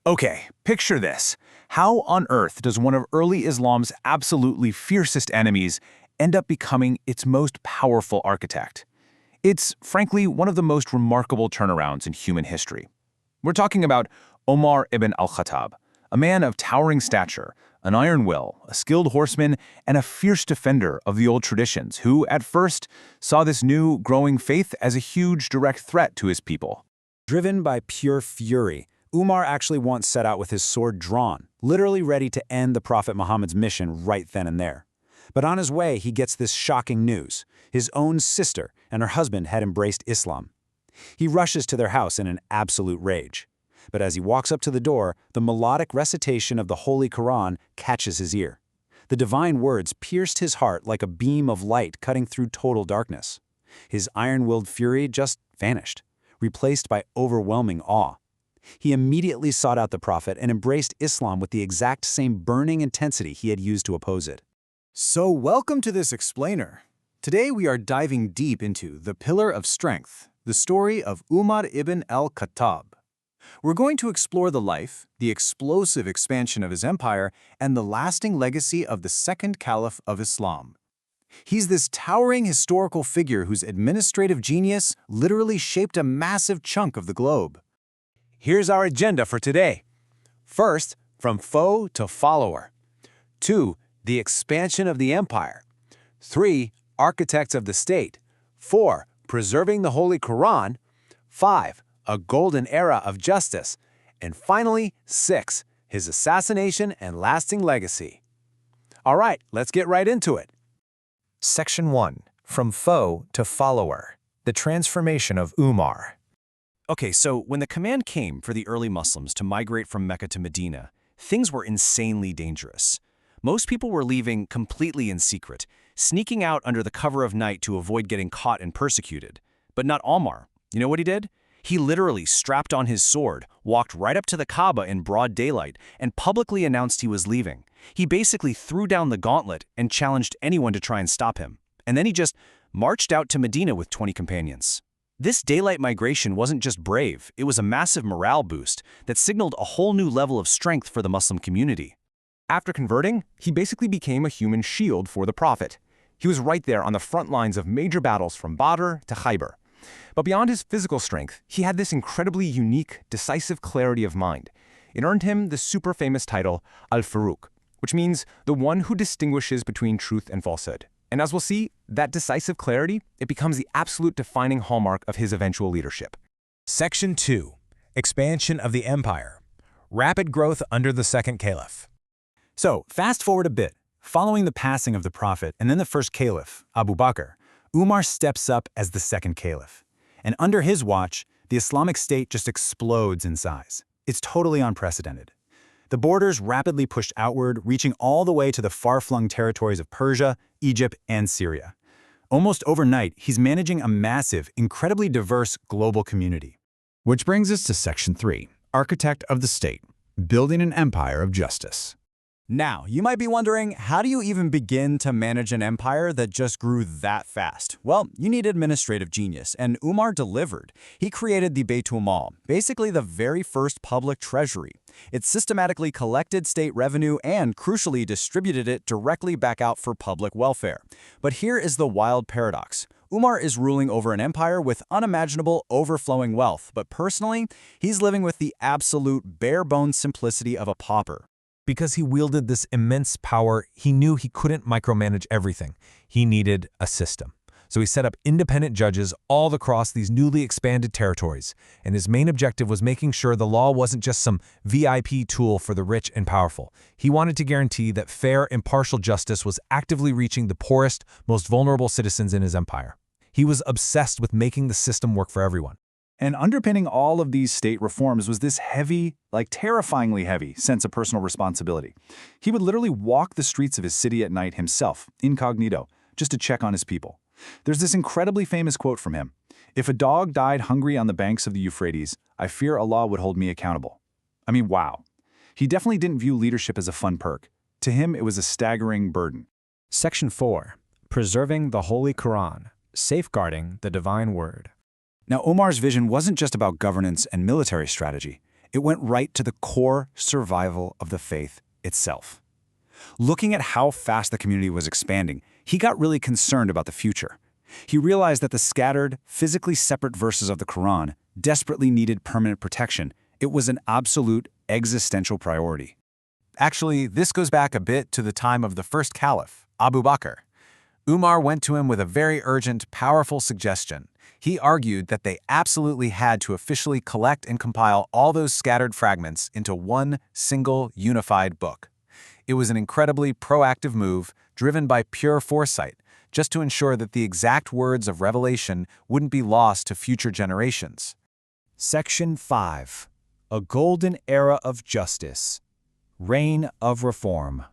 Okay, picture this. How on earth does one of early Islam's absolutely fiercest enemies end up becoming its most powerful architect? It's, frankly, one of the most remarkable turnarounds in human history. We're talking about Umar ibn al-Khattab, a man of towering stature, an iron will, a skilled horseman, and a fierce defender of the old traditions who, at first, saw this new, growing faith as a huge direct threat to his people. Driven by pure fury, Umar actually once set out with his sword drawn, literally ready to end the Prophet Muhammad's mission right then and there. But on his way, he gets this shocking news. His own sister and her husband had embraced Islam. He rushes to their house in an absolute rage. But as he walks up to the door, the melodic recitation of the Holy Qur'an catches his ear. The divine words pierced his heart like a beam of light cutting through total darkness. His iron-willed fury just vanished, replaced by overwhelming awe. He immediately sought out the Prophet and embraced Islam with the exact same burning intensity he had used to oppose it. So welcome to this explainer. Today we are diving deep into the Pillar of Strength, the story of Umar ibn al-Khattab. We're going to explore the life, the explosive expansion of his empire, and the lasting legacy of the second Caliph of Islam. He's this towering historical figure whose administrative genius literally shaped a massive chunk of the globe. Here's our agenda for today. First, from foe to follower. 2, the expansion of the empire. 3, architects of the state. 4, preserving the Holy Quran. 5, a golden era of justice. And finally, 6, his assassination and lasting legacy. All right, let's get right into it. Section 1. From foe to follower. The transformation of Umar. Okay, so when the command came for the early Muslims to migrate from Mecca to Medina, things were insanely dangerous. Most people were leaving completely in secret, sneaking out under the cover of night to avoid getting caught and persecuted. But not Umar. You know what he did? He literally strapped on his sword, walked right up to the Kaaba in broad daylight, and publicly announced he was leaving. He basically threw down the gauntlet and challenged anyone to try and stop him. And then he just marched out to Medina with 20 companions. This daylight migration wasn't just brave, it was a massive morale boost that signaled a whole new level of strength for the Muslim community. After converting, he basically became a human shield for the Prophet. He was right there on the front lines of major battles from Badr to Khaybar. But beyond his physical strength, he had this incredibly unique, decisive clarity of mind. It earned him the super famous title Al-Faruq, which means the one who distinguishes between truth and falsehood. And as we'll see, that decisive clarity, it becomes the absolute defining hallmark of his eventual leadership. Section 2. Expansion of the empire. Rapid growth under the second caliph. So, fast forward a bit. Following the passing of the Prophet and then the first caliph, Abu Bakr, Umar steps up as the second caliph. And under his watch, the Islamic State just explodes in size. It's totally unprecedented. The borders rapidly pushed outward, reaching all the way to the far-flung territories of Persia, Egypt, and Syria. Almost overnight, he's managing a massive, incredibly diverse global community. Which brings us to Section 3, Architect of the State, Building an Empire of Justice. Now, you might be wondering, how do you even begin to manage an empire that just grew that fast? Well, you need administrative genius, and Umar delivered. He created the Baytul Mal, basically the very first public treasury. It systematically collected state revenue and, crucially, distributed it directly back out for public welfare. But here is the wild paradox. Umar is ruling over an empire with unimaginable, overflowing wealth, but personally, he's living with the absolute bare-bones simplicity of a pauper. Because he wielded this immense power, he knew he couldn't micromanage everything. He needed a system. So he set up independent judges all across these newly expanded territories, and his main objective was making sure the law wasn't just some VIP tool for the rich and powerful. He wanted to guarantee that fair, impartial justice was actively reaching the poorest, most vulnerable citizens in his empire. He was obsessed with making the system work for everyone. And underpinning all of these state reforms was this heavy, terrifyingly heavy, sense of personal responsibility. He would literally walk the streets of his city at night himself, incognito, just to check on his people. There's this incredibly famous quote from him: "If a dog died hungry on the banks of the Euphrates, I fear Allah would hold me accountable." I mean, wow. He definitely didn't view leadership as a fun perk. To him, it was a staggering burden. Section 4. Preserving the Holy Quran. Safeguarding the Divine Word. Now, Umar's vision wasn't just about governance and military strategy. It went right to the core survival of the faith itself. Looking at how fast the community was expanding, he got really concerned about the future. He realized that the scattered, physically separate verses of the Qur'an desperately needed permanent protection. It was an absolute existential priority. Actually, this goes back a bit to the time of the first caliph, Abu Bakr. Umar went to him with a very urgent, powerful suggestion. He argued that they absolutely had to officially collect and compile all those scattered fragments into one single, unified book. It was an incredibly proactive move, driven by pure foresight, just to ensure that the exact words of revelation wouldn't be lost to future generations. Section 5. A Golden Era of Justice. Reign of Reform.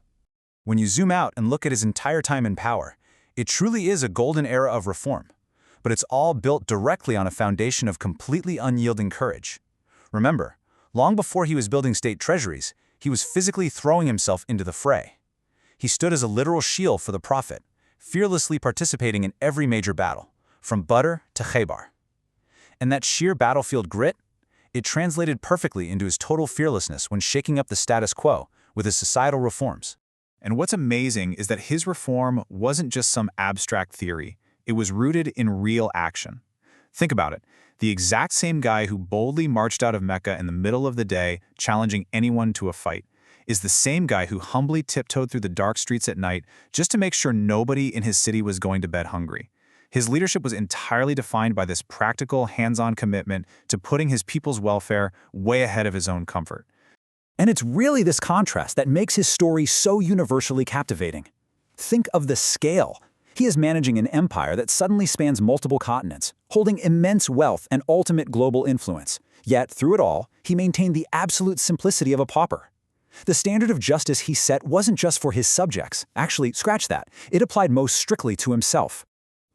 When you zoom out and look at his entire time in power, it truly is a golden era of reform. But it's all built directly on a foundation of completely unyielding courage. Remember, long before he was building state treasuries, he was physically throwing himself into the fray. He stood as a literal shield for the Prophet, fearlessly participating in every major battle, from Badr to Khaybar. And that sheer battlefield grit, it translated perfectly into his total fearlessness when shaking up the status quo with his societal reforms. And what's amazing is that his reform wasn't just some abstract theory. It was rooted in real action. Think about it. The exact same guy who boldly marched out of Mecca in the middle of the day, challenging anyone to a fight, is the same guy who humbly tiptoed through the dark streets at night just to make sure nobody in his city was going to bed hungry. His leadership was entirely defined by this practical, hands-on commitment to putting his people's welfare way ahead of his own comfort. And it's really this contrast that makes his story so universally captivating. Think of the scale. He is managing an empire that suddenly spans multiple continents, holding immense wealth and ultimate global influence. Yet, through it all, he maintained the absolute simplicity of a pauper. The standard of justice he set wasn't just for his subjects. Actually, scratch that. It applied most strictly to himself.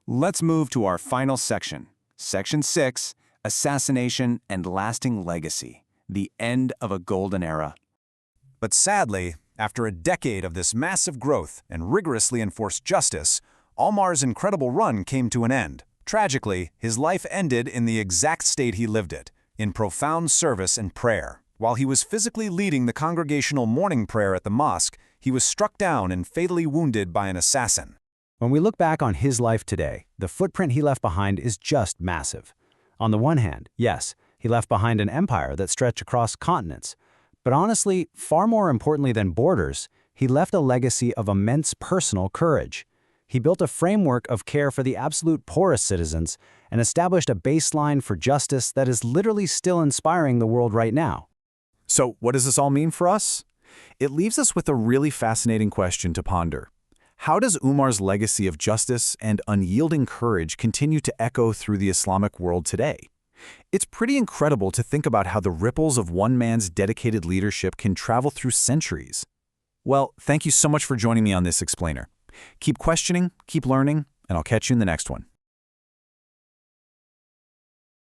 Let's move to our final section. Section 6, Assassination and Lasting Legacy. The end of a golden era. But sadly, after a decade of this massive growth and rigorously enforced justice, Umar's incredible run came to an end. Tragically, his life ended in the exact state he lived it, in profound service and prayer. While he was physically leading the congregational morning prayer at the mosque, he was struck down and fatally wounded by an assassin. When we look back on his life today, the footprint he left behind is just massive. On the one hand, yes, he left behind an empire that stretched across continents. But honestly, far more importantly than borders, he left a legacy of immense personal courage. He built a framework of care for the absolute poorest citizens and established a baseline for justice that is literally still inspiring the world right now. So what does this all mean for us? It leaves us with a really fascinating question to ponder. How does Umar's legacy of justice and unyielding courage continue to echo through the Islamic world today? It's pretty incredible to think about how the ripples of one man's dedicated leadership can travel through centuries. Well, thank you so much for joining me on this explainer. Keep questioning, keep learning, and I'll catch you in the next one.